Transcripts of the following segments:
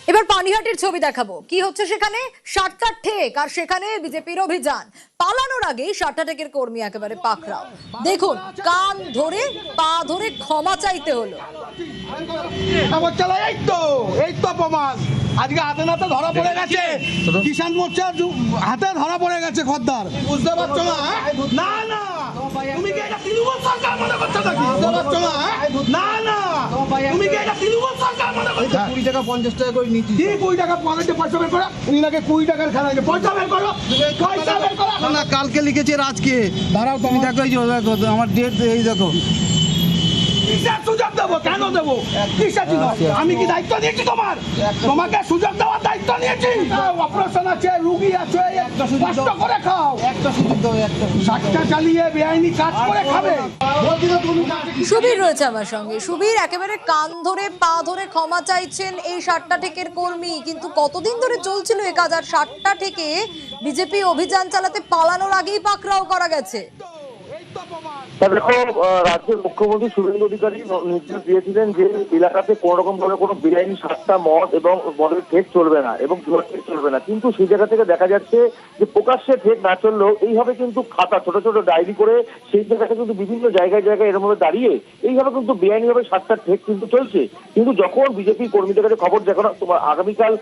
এবার পানিহাটির ছবি দেখাবো কি হচ্ছে সেখানে। সাতটা ঠেক আর সেখানে বিজেপির অভিযান। পালানোর আগেই সাতটা ঠেকের কর্মী একেবারে পাকড়াও। দেখুন, কান ধরে পা ধরে ক্ষমা চাইতে হলো। এই তো প্রমাণ আজকে হাতে নাতে ধরা পড়ে গেছে, কিষাণ মোর্চার হাতে ধরা পড়ে গেছে খদ্দার। বুঝতে পারছো না? না না, তুমি কি এটা তৃণমূল সরকার মনে করছো নাকি? বুঝতে পারছো না? না না, তুমি কি এটা তৃণমূল সরকার মনে করছো? 20 টাকা 50 টাকা করে নিচ্ছি। কি 20 টাকা পকেটে পয়সা বের করো? উনি নাকি 20 টাকার খেলা নাকি? পয়সা বের করো, পয়সা বের করো। না, কালকে লিখেছে আজকে। দাঁড়াও, তুমি দেখো, এই যে দেখো আমার ডেট, এই দেখো। কিসের সুযোগ দেবো? কেন দেবো? কিসের সুযোগ? আমি কি দায়িত্ব নিয়েছি তোমার? তোমাকে সুযোগ দেওয়ার দায়িত্ব নিয়েছি। অপারেশন আছে, রুগী আছে, কষ্ট করে খাও। একটা সুযোগ দাও, একটা সাতটা চালিয়ে বেআইনি কাজ করে খাবে। সুবীর রয়েছে আমার সঙ্গে। সুবীর, একেবারে কান ধরে পা ধরে ক্ষমা চাইছেন এই সাতটা ঠেকের কর্মী, কিন্তু কতদিন ধরে চলছিল এ কাজ? আর সাতটা ঠেকে বিজেপি অভিযান চালাতে পালানোর আগেই পাকড়াও করা গেছে। দেখো, রাজ্যের মুখ্যমন্ত্রী শুভেন্দু অধিকারী নির্দেশ দিয়েছিলেন যে এলাকাতে কোন রকম ভাবে কোনো বেআইনি সাতটা মদ এবং মদের ঠেক চলবে না এবং জুয়ার ঠেক চলবে না। কিন্তু সেই জায়গা থেকে দেখা যাচ্ছে যে প্রকাশ্যে ঠেক না চললেও এইভাবে কিন্তু খাতা ছোট ছোট ডায়েরি করে সেই জায়গাটা কিন্তু বিভিন্ন জায়গায় জায়গায় এরকম ভাবে দাঁড়িয়ে এইভাবে কিন্তু বেআইনিভাবে সাতটা ঠেক কিন্তু চলছে। কিন্তু যখন বিজেপি কর্মীদের কাছে খবর, যখন তোমার আগামীকাল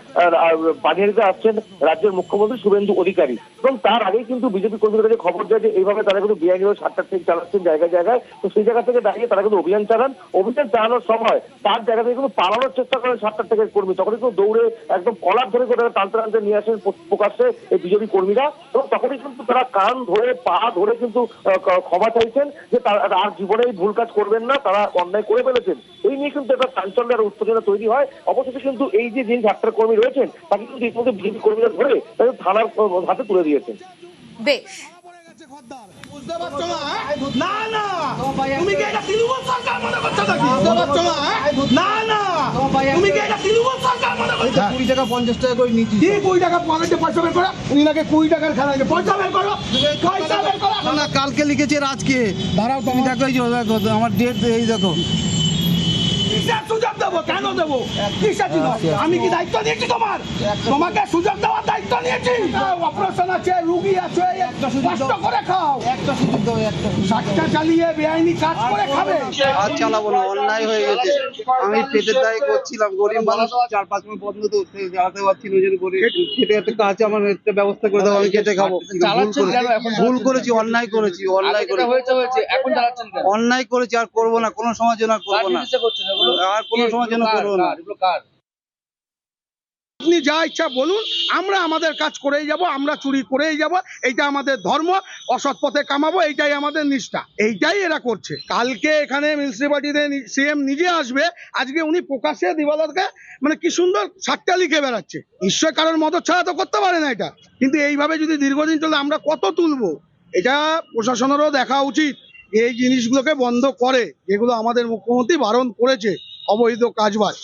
পানিহাটিতে আসছেন রাজ্যের মুখ্যমন্ত্রী শুভেন্দু অধিকারী, এবং তার আগেই কিন্তু বিজেপি কর্মীদের কাছে খবর যায় যে এইভাবে তারা কিন্তু বেআইনিভাবে সাতটা ঠেক চালাচ্ছেন জায়গায় জায়গায়। তো সেই জায়গা থেকে দাঁড়িয়ে তারা কিন্তু অভিযান চালানোর সময় তার জায়গা থেকে কিন্তু পালানোর চেষ্টা করেন সাতটা ঠেকের কর্মী। তখনই কিন্তু দৌড়ে একদম কলার ধরে করে টানতে টানতে নিয়ে আসেন প্রকাশ্যে এই বিজেপি কর্মীরা, এবং তখনই কিন্তু তারা কান ধরে পা ধরে কিন্তু ক্ষমা চাইছেন যে আর জীবনে এই ভুল কাজ করবেন না, তারা অন্যায় করে ফেলেছেন। এই নিয়ে কিন্তু একটা চাঞ্চল্য আর উত্তেজনা তৈরি হয়। অবশেষে কিন্তু এই যে যিনি সাতটা কর্মী রয়েছেন তাকে কিন্তু ইতিমধ্যে বিজেপি কর্মীরা ধরে তাদের থানার হাতে তুলে দিয়েছেন। বেশ, বুঝতে পারছো না? না না, তুমি কি এটা তৃণমূল সরকার মনে করছো নাকি? বুঝতে পারছো না? না না, তুমি কি এটা তৃণমূল সরকার মনে করছো? 20 টাকা 50 টাকা করে নিচ্ছি। কি 20 টাকা পকেটে পয়সা বের করো? উনি নাকি 20 টাকার খেলা নাকি? পয়সা বের করো, পয়সা বের করো। না, কালকে লিখেছে আজকে। দাঁড়াও, তুমি দেখো, এই যে দেখো আমার ডেট, এই দেখো। কিসের সুযোগ দেবো? কেন দেবো? কিসের সুযোগ? আমি কি দায়িত্ব নিয়েছি তোমার? তোমাকে সুযোগ দেওয়ার দায়িত্ব নিয়েছি। অপারেশন আছে, রুগী আছে, কষ্ট করে খাও। একটা সুযোগ দাও, একটা সাতটা চালিয়ে বেআইনি কাজ করে খাবে। কাজ চালাবো না, অন্যায় হয়ে গেছে। আমি পেটের দায় করছিলাম, গরিব মানুষ, 4-5 মাস বন্ধ তো চালাতে পারছি না। ওই গরিব খেতে খেতে কাজ, আমার একটা ব্যবস্থা করে দাও, আমি খেতে খাবো। ভুল করেছি, অন্যায় করেছি, অন্যায় করেছি, আর করবো না, কোনো সময় যেন আর করবো না, আর কোনো সময় যেন করবো না। আপনি যা ইচ্ছা বলুন, আমরা আমাদের কাজ করেই যাব, আমরা চুরি করেই যাব, এইটা আমাদের ধর্ম। অসৎ পথে কামাবো, এইটাই আমাদের নিষ্ঠা। এইটাই এরা করছে। কালকে এখানে মিউনিসিপালিটিতে সিএম নিজে আসবে, আজকে উনি প্রকাশ্যে দিবালকে মানে কি সুন্দর সাতটা লিখে বেড়াচ্ছে। নিশ্চয় কারোর মদত ছাড়া তো করতে পারে না এটা। কিন্তু এইভাবে যদি দীর্ঘদিন চলে আমরা কত তুলবো? এটা প্রশাসনেরও দেখা উচিত, এই জিনিসগুলোকে বন্ধ করে, যেগুলো আমাদের মুখ্যমন্ত্রী বারণ করেছে, অবৈধ কাজবাজ।